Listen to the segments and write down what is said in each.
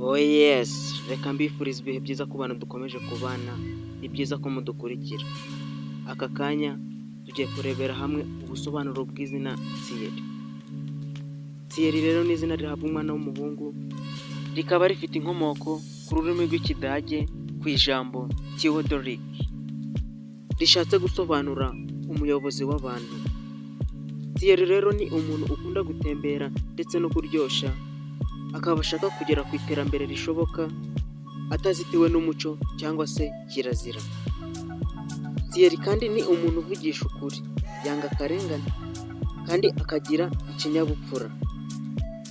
Oh yes, reka mbifurize ibihe byiza ku bantu dukomeje kubana, ni byiza ko mudukurikira. Aka kanya tugiye kurebera hamwe ubusobanuro bw'izina Thierry. Thierry rero ni izina rihabwa umwana w'umuhungu, rikaba rifite inkomoko ku rurimi rw'Ikidage ku ijambo Theodoric, rishatse gusobanura umuyobozi w'abantu. Thierry rero ni umuntu ukunda gutembera ndetse no kuryoshya, akaba ashaka kugera ku iterambere rishoboka atazitiwe n'umuco cyangwa se kirazira. Thierry kandi ni umuntu uvugisha ukuri, yanga akarengane kandi akagira ikinyabupfura.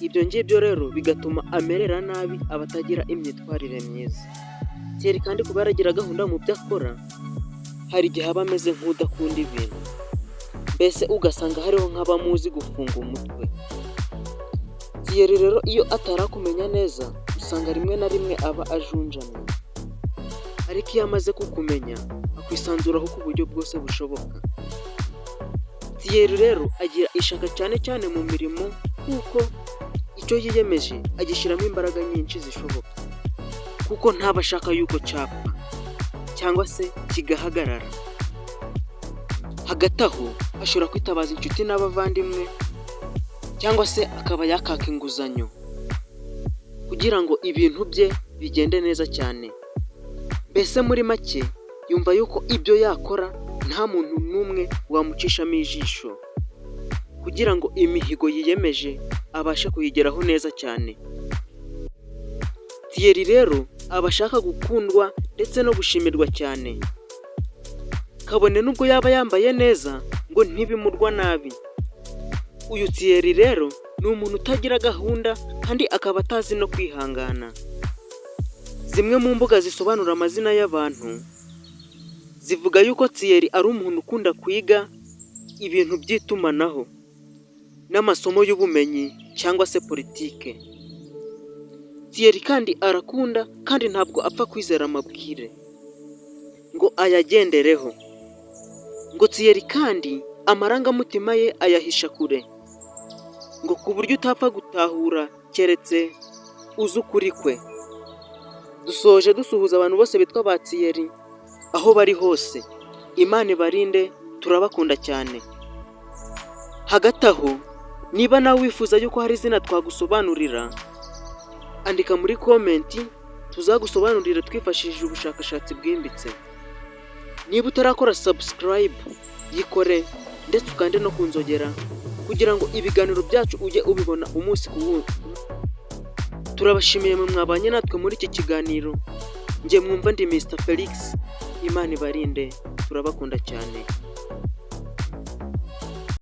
Ibyo ngibyo rero bigatuma amerera nabi abatagira imyitwarire myiza. Thierry kandi kuba yaragira gahunda mu byo akora, hari igihe aba ameze nk'udakunda ibintu, mbese ugasanga hariho nk'abamuzi gufunga umutwe. Thierry rero iyo atarakumenya neza usanga rimwe na rimwe aba ajunjamye, ariko iyo amaze kukumenya akwisanzuraho ku buryo bwose bushoboka. Thierry rero agira ishaka cyane cyane mu mirimo, kuko icyo yiyemeje agishyiramo imbaraga nyinshi zishoboka, kuko ntaba ashaka yuko cyapfa cyangwa se kigahagarara. Hagati aho ashobora kwitabaza inshuti n'abavandimwe cyangwa se akaba yakaka inguzanyo kugira ngo ibintu bye bigende neza cyane. Mbese muri make yumva yuko ibyo yakora nta muntu n'umwe wamucishamo ijisho, kugira ngo imihigo yiyemeje abashe kuyigeraho neza cyane. Thierry rero aba ashaka gukundwa ndetse no gushimirwa cyane, kabone n'ubwo yaba yambaye neza ngo ntibimurwa nabi. Uyu Thierry rero ni umuntu utagira gahunda kandi akaba atazi no kwihangana. Zimwe mu mbuga zisobanura amazina y'abantu zivuga yuko Thierry ari umuntu ukunda kwiga ibintu by'itumanaho n'amasomo y'ubumenyi cyangwa se politike. Thierry kandi arakunda kandi ntabwo apfa kwizera amabwire ngo ayagendereho. Ngo Thierry kandi amarangamutima ye ayahisha kure, ngo ku buryo utapfa gutahura keretse uzi ukuri kwe. Dusoje dusuhuza abantu bose bitwa ba Thierry aho bari hose, Imana ibarinde, turabakunda cyane. Hagati aho, niba nawe wifuza yuko hari izina twagusobanurira, andika muri komenti tuzagusobanurira twifashishije ubushakashatsi bwimbitse. Niba utarakora subscribe, yikore ndetse ukande no kunzogera kugira ngo ibiganiro byacu ujye ubibona umunsi ku wundi. Turabashimiye mwe mwabanye natwe muri iki kiganiro. Njye mwumva ndi Mr Felix, Imana ibarinde, turabakunda cyane.